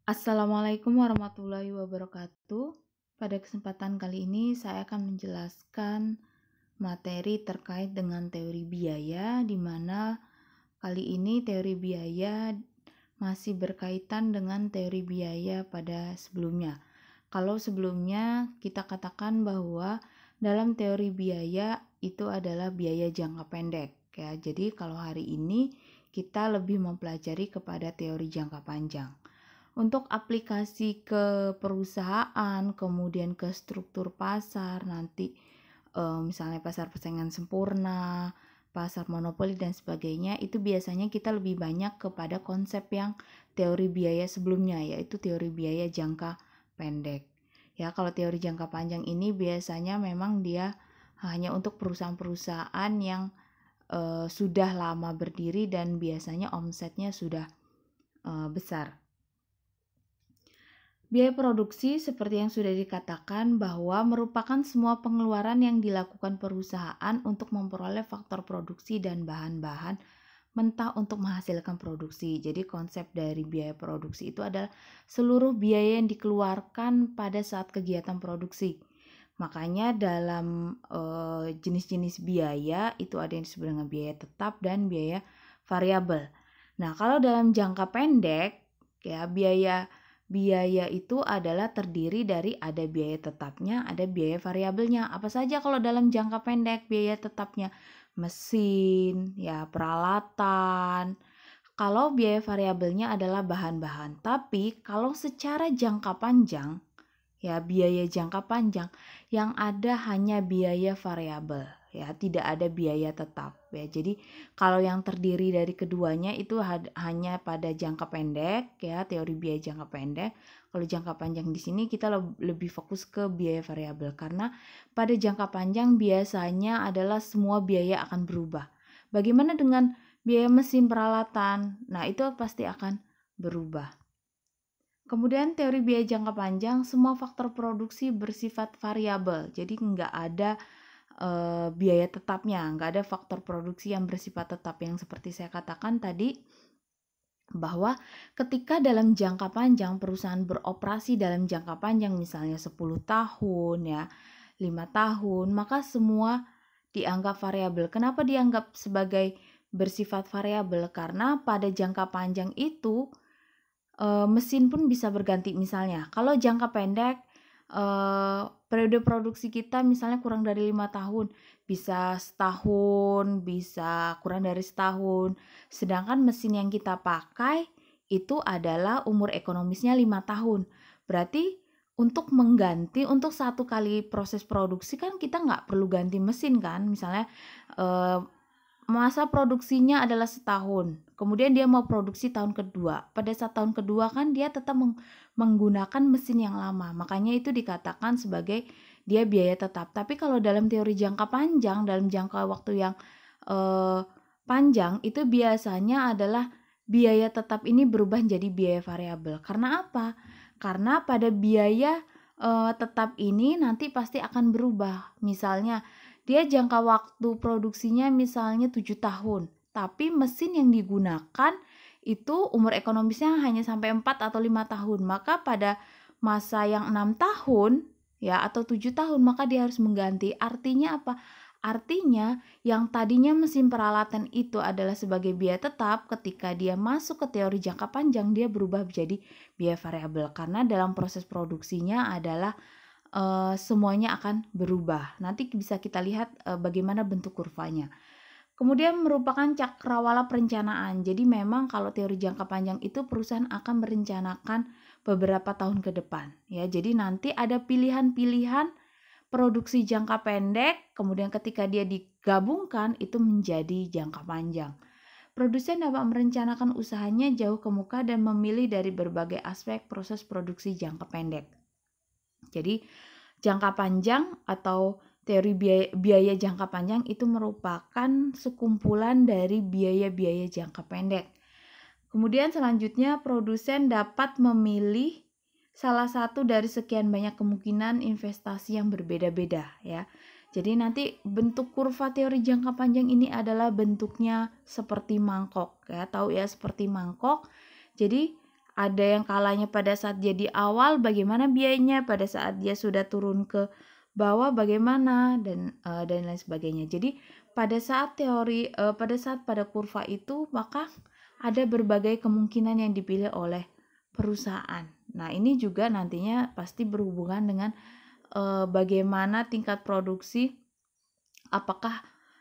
Assalamualaikum warahmatullahi wabarakatuh. Pada kesempatan kali ini saya akan menjelaskan materi terkait dengan teori biaya, di mana kali ini teori biaya masih berkaitan dengan teori biaya pada sebelumnya. Kalau sebelumnya kita katakan bahwa dalam teori biaya itu adalah biaya jangka pendek ya. Jadi kalau hari ini kita lebih mempelajari kepada teori jangka panjang. Untuk aplikasi ke perusahaan, kemudian ke struktur pasar, nanti misalnya pasar persaingan sempurna, pasar monopoli dan sebagainya, itu biasanya kita lebih banyak kepada konsep yang teori biaya sebelumnya, yaitu teori biaya jangka pendek. Ya, kalau teori jangka panjang ini biasanya memang dia hanya untuk perusahaan-perusahaan yang sudah lama berdiri dan biasanya omsetnya sudah besar. Biaya produksi seperti yang sudah dikatakan bahwa merupakan semua pengeluaran yang dilakukan perusahaan untuk memperoleh faktor produksi dan bahan-bahan mentah untuk menghasilkan produksi. Jadi konsep dari biaya produksi itu adalah seluruh biaya yang dikeluarkan pada saat kegiatan produksi. Makanya dalam jenis-jenis biaya itu ada yang disebut dengan biaya tetap dan biaya variabel. Nah, kalau dalam jangka pendek ya biaya itu adalah terdiri dari ada biaya tetapnya, ada biaya variabelnya. Apa saja kalau dalam jangka pendek biaya tetapnya? Mesin, ya peralatan. Kalau biaya variabelnya adalah bahan-bahan. Tapi kalau secara jangka panjang, ya biaya jangka panjang yang ada hanya biaya variabel, ya tidak ada biaya tetap ya. Jadi kalau yang terdiri dari keduanya itu hanya pada jangka pendek ya, teori biaya jangka pendek. Kalau jangka panjang di sini kita lebih fokus ke biaya variabel, karena pada jangka panjang biasanya adalah semua biaya akan berubah. Bagaimana dengan biaya mesin peralatan? Nah, itu pasti akan berubah. Kemudian teori biaya jangka panjang, semua faktor produksi bersifat variabel. Jadi nggak ada biaya tetapnya, nggak ada faktor produksi yang bersifat tetap, yang seperti saya katakan tadi, bahwa ketika dalam jangka panjang perusahaan beroperasi dalam jangka panjang misalnya 10 tahun ya, 5 tahun, maka semua dianggap variabel. Kenapa dianggap sebagai bersifat variabel? Karena pada jangka panjang itu mesin pun bisa berganti. Misalnya kalau jangka pendek periode produksi kita misalnya kurang dari 5 tahun, bisa setahun, bisa kurang dari setahun. Sedangkan mesin yang kita pakai itu adalah umur ekonomisnya 5 tahun. Berarti untuk mengganti, untuk satu kali proses produksi kan kita nggak perlu ganti mesin kan. Misalnya masa produksinya adalah setahun, kemudian dia mau produksi tahun kedua. Pada saat tahun kedua kan dia tetap menggunakan mesin yang lama, makanya itu dikatakan sebagai dia biaya tetap. Tapi kalau dalam teori jangka panjang, dalam jangka waktu yang panjang, itu biasanya adalah biaya tetap ini berubah menjadi biaya variabel. Karena apa? Karena pada biaya tetap ini nanti pasti akan berubah. Misalnya dia jangka waktu produksinya misalnya 7 tahun, tapi mesin yang digunakan itu umur ekonomisnya hanya sampai 4 atau 5 tahun. Maka pada masa yang 6 tahun ya atau 7 tahun maka dia harus mengganti. Artinya apa? Artinya yang tadinya mesin peralatan itu adalah sebagai biaya tetap, ketika dia masuk ke teori jangka panjang dia berubah menjadi biaya variabel, karena dalam proses produksinya adalah semuanya akan berubah. Nanti bisa kita lihat bagaimana bentuk kurvanya. Kemudian merupakan cakrawala perencanaan. Jadi memang kalau teori jangka panjang itu perusahaan akan merencanakan beberapa tahun ke depan ya. Jadi nanti ada pilihan-pilihan produksi jangka pendek, kemudian ketika dia digabungkan itu menjadi jangka panjang. Produsen dapat merencanakan usahanya jauh ke muka dan memilih dari berbagai aspek proses produksi jangka pendek. Jadi jangka panjang atau teori biaya jangka panjang itu merupakan sekumpulan dari biaya-biaya jangka pendek. Kemudian selanjutnya produsen dapat memilih salah satu dari sekian banyak kemungkinan investasi yang berbeda-beda ya. Jadi nanti bentuk kurva teori jangka panjang ini adalah bentuknya seperti mangkok ya, tahu ya seperti mangkok. Jadi Ada yang kalanya pada saat dia di awal bagaimana biayanya, pada saat dia sudah turun ke bawah bagaimana, dan lain sebagainya. Jadi pada saat pada kurva itu maka ada berbagai kemungkinan yang dipilih oleh perusahaan. Nah, ini juga nantinya pasti berhubungan dengan bagaimana tingkat produksi, apakah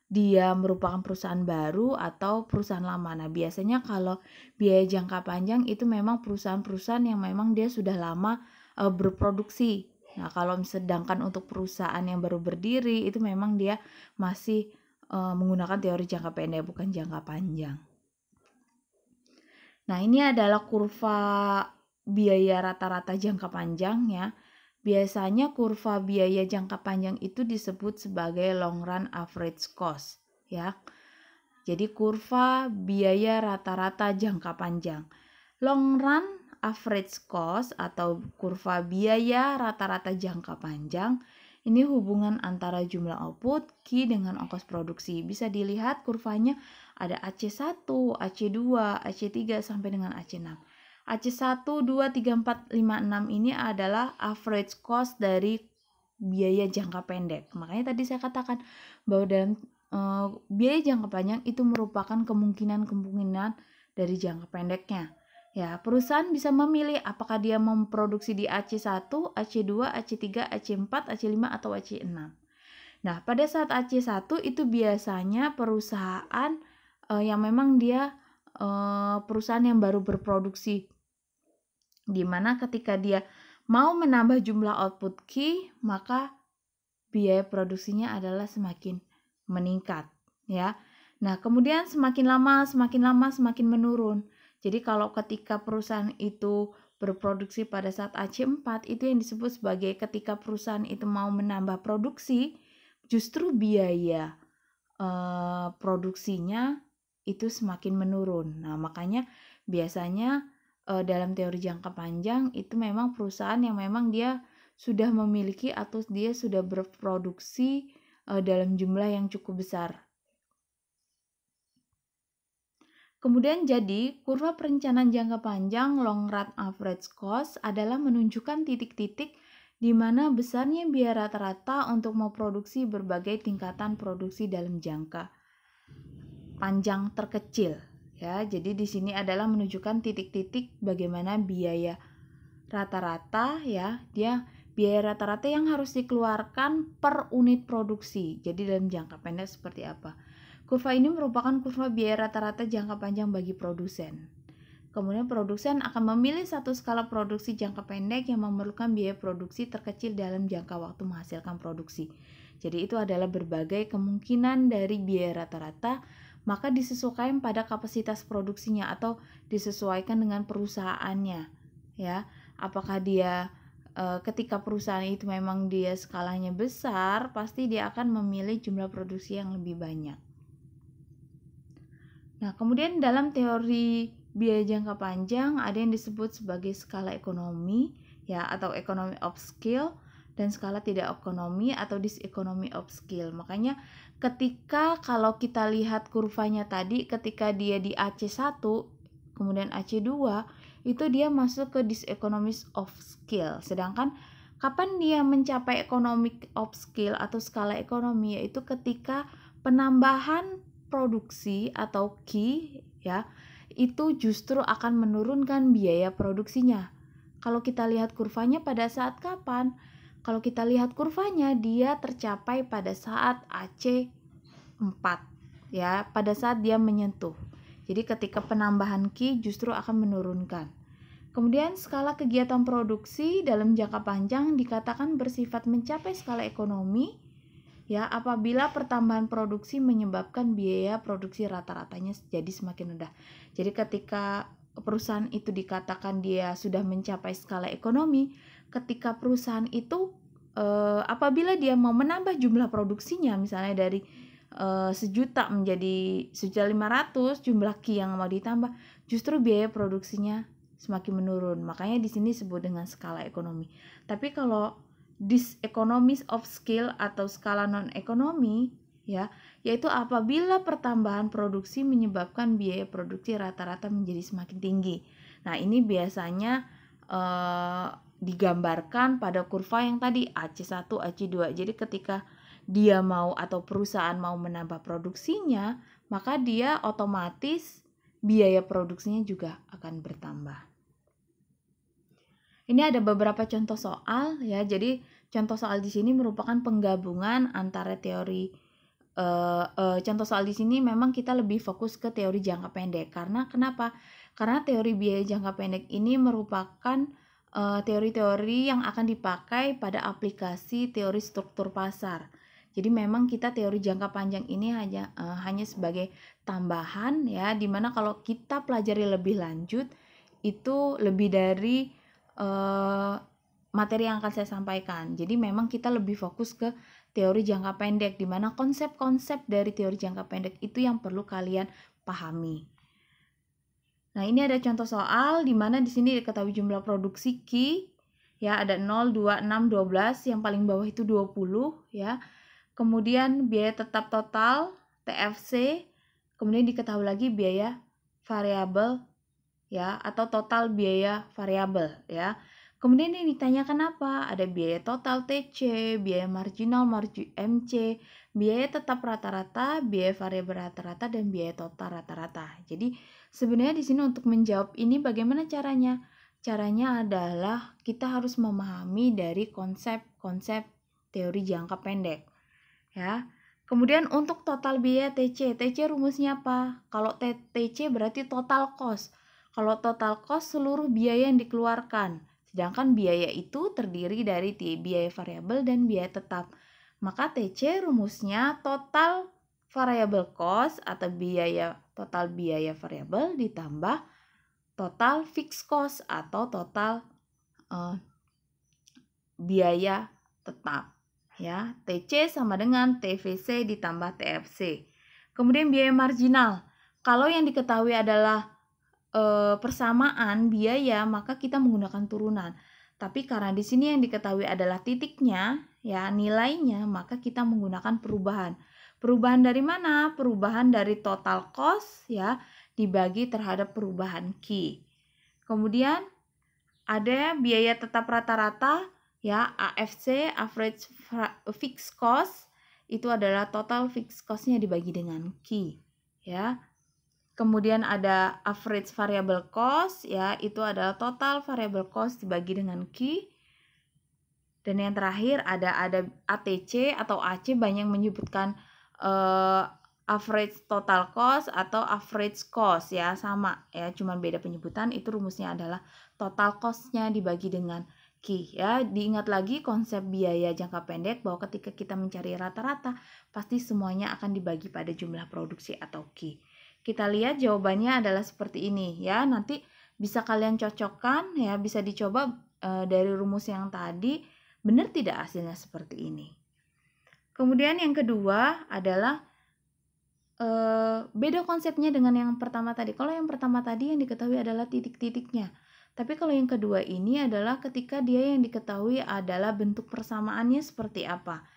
dia merupakan perusahaan baru atau perusahaan lama. Nah, biasanya kalau biaya jangka panjang itu memang perusahaan-perusahaan yang memang dia sudah lama berproduksi. Nah, kalau sedangkan untuk perusahaan yang baru berdiri itu memang dia masih menggunakan teori jangka pendek, bukan jangka panjang. Nah, ini adalah kurva biaya rata-rata jangka panjang ya. Biasanya kurva biaya jangka panjang itu disebut sebagai long run average cost ya. Jadi kurva biaya rata-rata jangka panjang. Long run average cost atau kurva biaya rata-rata jangka panjang ini hubungan antara jumlah output Q dengan ongkos produksi. Bisa dilihat kurvanya ada AC1, AC2, AC3 sampai dengan AC6. AC1, 2, 3, 4, 5, 6 ini adalah average cost dari biaya jangka pendek. Makanya tadi saya katakan bahwa dalam biaya jangka panjang itu merupakan kemungkinan dari jangka pendeknya. Ya, perusahaan bisa memilih apakah dia memproduksi di AC1, AC2, AC3, AC4, AC5 atau AC6. Nah, pada saat AC1 itu biasanya perusahaan yang memang dia perusahaan yang baru berproduksi, di mana ketika dia mau menambah jumlah output Q, maka biaya produksinya adalah semakin meningkat ya. Nah, kemudian semakin lama semakin menurun. Jadi kalau ketika perusahaan itu berproduksi pada saat AC4 itu yang disebut sebagai ketika perusahaan itu mau menambah produksi, justru biaya produksinya itu semakin menurun. Nah, makanya biasanya dalam teori jangka panjang itu memang perusahaan yang memang dia sudah memiliki atau dia sudah berproduksi dalam jumlah yang cukup besar. Kemudian jadi kurva perencanaan jangka panjang long run average cost adalah menunjukkan titik-titik di mana besarnya biaya rata-rata untuk memproduksi berbagai tingkatan produksi dalam jangka panjang terkecil ya. Jadi di sini adalah menunjukkan titik-titik bagaimana biaya rata-rata ya, dia biaya rata-rata yang harus dikeluarkan per unit produksi. Jadi dalam jangka pendek seperti apa? Kurva ini merupakan kurva biaya rata-rata jangka panjang bagi produsen. Kemudian produsen akan memilih satu skala produksi jangka pendek yang memerlukan biaya produksi terkecil dalam jangka waktu menghasilkan produksi. Jadi itu adalah berbagai kemungkinan dari biaya rata-rata, maka disesuaikan pada kapasitas produksinya atau disesuaikan dengan perusahaannya ya. Apakah dia ketika perusahaan itu memang dia skalanya besar, pasti dia akan memilih jumlah produksi yang lebih banyak. Nah, kemudian dalam teori biaya jangka panjang ada yang disebut sebagai skala ekonomi ya, atau economy of scale, dan skala tidak ekonomi atau diseconomy of scale. Makanya ketika kalau kita lihat kurvanya tadi, ketika dia di AC1 kemudian AC2 itu dia masuk ke diseconomies of scale. Sedangkan kapan dia mencapai economic of scale atau skala ekonomi, yaitu ketika penambahan produksi atau Q ya, itu justru akan menurunkan biaya produksinya. Kalau kita lihat kurvanya pada saat kapan? Kalau kita lihat kurvanya dia tercapai pada saat AC4 ya, pada saat dia menyentuh. Jadi ketika penambahan Q justru akan menurunkan. Kemudian skala kegiatan produksi dalam jangka panjang dikatakan bersifat mencapai skala ekonomi ya apabila pertambahan produksi menyebabkan biaya produksi rata-ratanya jadi semakin rendah. Jadi ketika perusahaan itu dikatakan dia sudah mencapai skala ekonomi, ketika perusahaan itu apabila dia mau menambah jumlah produksinya misalnya dari 1.000.000 menjadi 1.500.000 jumlah Q yang mau ditambah, justru biaya produksinya semakin menurun. Makanya di sini disebut dengan skala ekonomi. Tapi kalau diseconomies of scale atau skala non ekonomi ya, yaitu apabila pertambahan produksi menyebabkan biaya produksi rata-rata menjadi semakin tinggi. Nah, ini biasanya digambarkan pada kurva yang tadi AC1, AC2. Jadi ketika dia mau atau perusahaan mau menambah produksinya, maka dia otomatis biaya produksinya juga akan bertambah. Ini ada beberapa contoh soal ya. Jadi contoh soal di sini merupakan penggabungan antara teori contoh soal di sini memang kita lebih fokus ke teori jangka pendek. Karena kenapa? Karena teori biaya jangka pendek ini merupakan teori-teori yang akan dipakai pada aplikasi teori struktur pasar. Jadi memang kita teori jangka panjang ini hanya sebagai tambahan ya, dimana kalau kita pelajari lebih lanjut itu lebih dari materi yang akan saya sampaikan. Jadi memang kita lebih fokus ke teori jangka pendek, di mana konsep-konsep dari teori jangka pendek itu yang perlu kalian pahami. Nah, ini ada contoh soal di mana di sini diketahui jumlah produksi Q, ya, ada 0, 2, 6, 12, yang paling bawah itu 20, ya. Kemudian biaya tetap total, TFC, kemudian diketahui lagi biaya variabel, ya, atau total biaya variabel, ya. Kemudian yang ditanyakan apa? Ada biaya total TC, biaya marginal MC, biaya tetap rata-rata, biaya variabel rata-rata, dan biaya total rata-rata. Jadi sebenarnya di sini untuk menjawab ini bagaimana caranya? Caranya adalah kita harus memahami dari konsep-konsep teori jangka pendek, ya. Kemudian untuk total biaya TC rumusnya apa? Kalau TC berarti total cost. Kalau total cost seluruh biaya yang dikeluarkan. Sedangkan biaya itu terdiri dari biaya variabel dan biaya tetap. Maka TC rumusnya total variable cost atau total biaya variabel ditambah total fixed cost atau total biaya tetap. Ya, TC sama dengan TVC ditambah TFC. Kemudian biaya marginal. Kalau yang diketahui adalah persamaan biaya, maka kita menggunakan turunan. Tapi karena di sini yang diketahui adalah titiknya, ya, nilainya, maka kita menggunakan perubahan. Perubahan dari mana? Perubahan dari total cost, ya, dibagi terhadap perubahan Q. Kemudian ada biaya tetap rata-rata, ya, AFC, average fixed cost, itu adalah total fixed cost-nya dibagi dengan Q, ya. Kemudian ada average variable cost, ya, itu adalah total variable cost dibagi dengan Q. Dan yang terakhir ada ATC atau AC, banyak menyebutkan average total cost atau average cost, ya, sama ya, cuman beda penyebutan. Itu rumusnya adalah total cost-nya dibagi dengan Q, ya. Diingat lagi konsep biaya jangka pendek bahwa ketika kita mencari rata-rata pasti semuanya akan dibagi pada jumlah produksi atau Q. Kita lihat jawabannya adalah seperti ini, ya. Nanti bisa kalian cocokkan, ya, bisa dicoba dari rumus yang tadi, benar tidak hasilnya seperti ini. Kemudian yang kedua adalah beda konsepnya dengan yang pertama tadi. Kalau yang pertama tadi yang diketahui adalah titik-titiknya. Tapi kalau yang kedua ini adalah ketika dia yang diketahui adalah bentuk persamaannya seperti apa.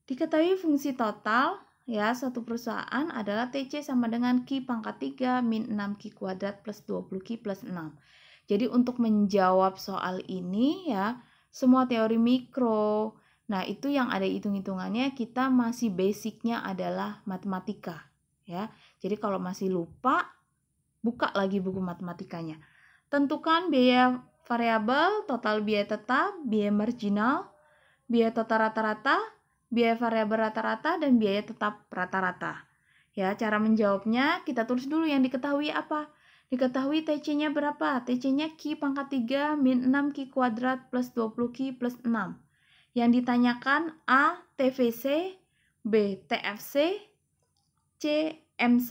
Diketahui fungsi total, ya, suatu perusahaan adalah TC sama dengan Q pangkat 3 min 6Q kuadrat plus 20Q plus 6. Jadi untuk menjawab soal ini, ya, semua teori mikro, nah itu yang ada hitung-hitungannya, kita masih basicnya adalah matematika, ya. Jadi kalau masih lupa, buka lagi buku matematikanya. Tentukan biaya variabel, total biaya tetap, biaya marginal, biaya total rata-rata, biaya variabel rata-rata, dan biaya tetap rata-rata. Ya, cara menjawabnya kita tulis dulu yang diketahui apa. Diketahui TC-nya berapa? TC-nya Q pangkat 3 min 6Q kuadrat plus 20Q plus 6. Yang ditanyakan A. TVC, B. TFC, C. MC,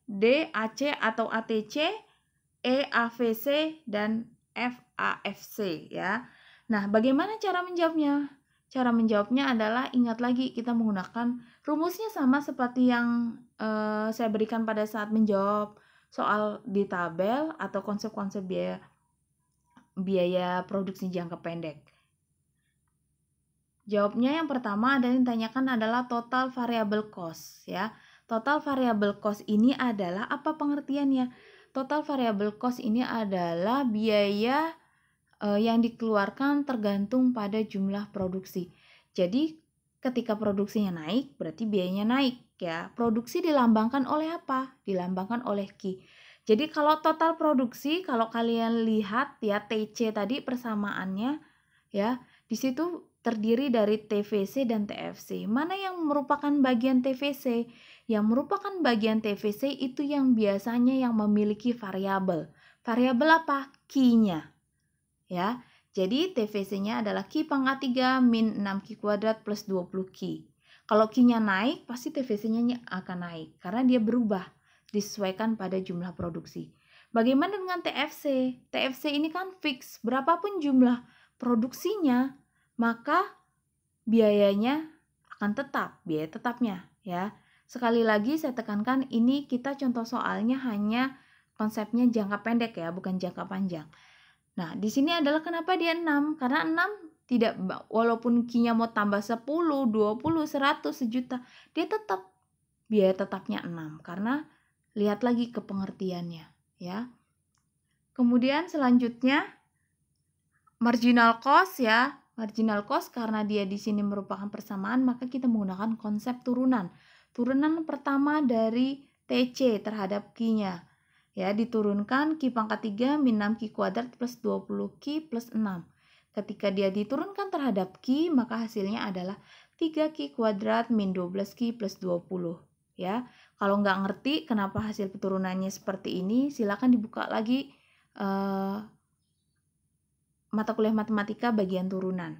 D. AC atau ATC, E. AVC, dan F. AFC, ya. Nah, bagaimana cara menjawabnya? Cara menjawabnya adalah ingat lagi kita menggunakan rumusnya sama seperti yang saya berikan pada saat menjawab soal di tabel atau konsep-konsep biaya produksi jangka pendek. Jawabnya yang pertama adalah yang ditanyakan adalah total variable cost, ya. Total variable cost ini adalah apa pengertiannya? Total variable cost ini adalah biaya yang dikeluarkan tergantung pada jumlah produksi. Jadi ketika produksinya naik, berarti biayanya naik ya. Produksi dilambangkan oleh apa? Dilambangkan oleh Q. Jadi kalau total produksi, kalau kalian lihat ya TC tadi persamaannya ya, di situ terdiri dari TVC dan TFC. Mana yang merupakan bagian TVC? Yang merupakan bagian TVC itu yang biasanya yang memiliki variabel. Variabel apa? Q-nya. Ya. Jadi TVC-nya adalah Q pangkat 3 min 6Q kuadrat plus 20Q. Kalau Q-nya naik, pasti TVC-nya akan naik karena dia berubah disesuaikan pada jumlah produksi. Bagaimana dengan TFC? TFC ini kan fix, berapapun jumlah produksinya, maka biayanya akan tetap, biaya tetapnya ya. Sekali lagi saya tekankan, ini kita contoh soalnya hanya konsepnya jangka pendek ya, bukan jangka panjang. Nah, di sini adalah kenapa dia 6? Karena 6 tidak, walaupun Q-nya mau tambah 10, 20, 100, sejuta, dia tetap biaya tetapnya 6 karena lihat lagi ke pengertiannya ya. Kemudian selanjutnya marginal cost ya. Marginal cost karena dia di sini merupakan persamaan, maka kita menggunakan konsep turunan. Turunan pertama dari TC terhadap Q-nya. Ya, diturunkan Q pangkat 3 min 6Q kuadrat plus 20Q plus 6. Ketika dia diturunkan terhadap Q, maka hasilnya adalah 3Q kuadrat min 12Q plus 20. Ya, kalau nggak ngerti kenapa hasil keturunannya seperti ini, silakan dibuka lagi mata kuliah matematika bagian turunan.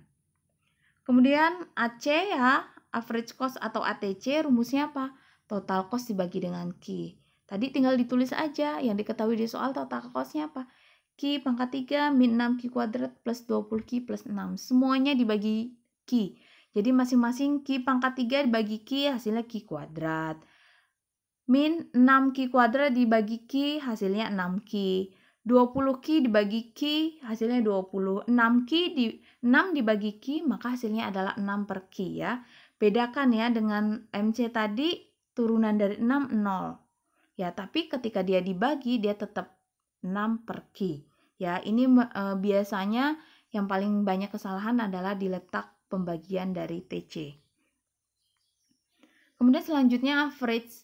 Kemudian AC ya, average cost atau ATC, rumusnya apa? Total cost dibagi dengan Q. Tadi tinggal ditulis aja, yang diketahui di soal total cost-nya apa? Q pangkat 3 min 6Q kuadrat plus 20Q plus 6. Semuanya dibagi Q. Jadi masing-masing Q pangkat 3 dibagi Q, hasilnya Q kuadrat. Min 6Q kuadrat dibagi Q, hasilnya 6Q. 20Q dibagi Q, hasilnya 20. 6 dibagi Q, maka hasilnya adalah 6 per Q ya. Bedakan ya dengan MC tadi, turunan dari 6, 0. Ya, tapi ketika dia dibagi, dia tetap 6 per Q. Ya, ini biasanya yang paling banyak kesalahan adalah di letak pembagian dari TC. Kemudian selanjutnya average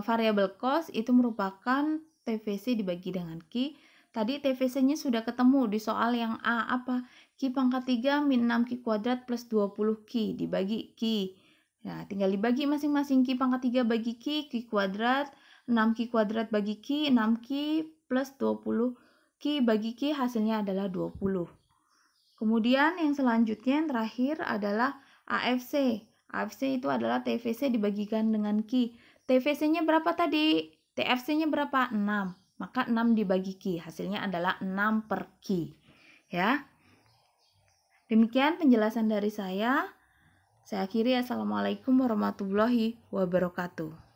variable cost itu merupakan TVC dibagi dengan Q. Tadi TVC-nya sudah ketemu di soal yang A, apa? Q pangkat 3 min 6Q kuadrat plus 20Q dibagi Q. Nah, tinggal dibagi masing-masing Q pangkat 3 bagi Q, Q kuadrat, 6Q kuadrat bagi Q, 6Q plus 20Q bagi Q, hasilnya adalah 20. Kemudian yang selanjutnya yang terakhir adalah AFC. AFC itu adalah TVC dibagikan dengan Q. TVC-nya berapa tadi? TFC-nya berapa? 6. Maka 6 dibagi Q. Hasilnya adalah 6 per Q. Ya. Demikian penjelasan dari saya. Saya akhiri. Assalamualaikum warahmatullahi wabarakatuh.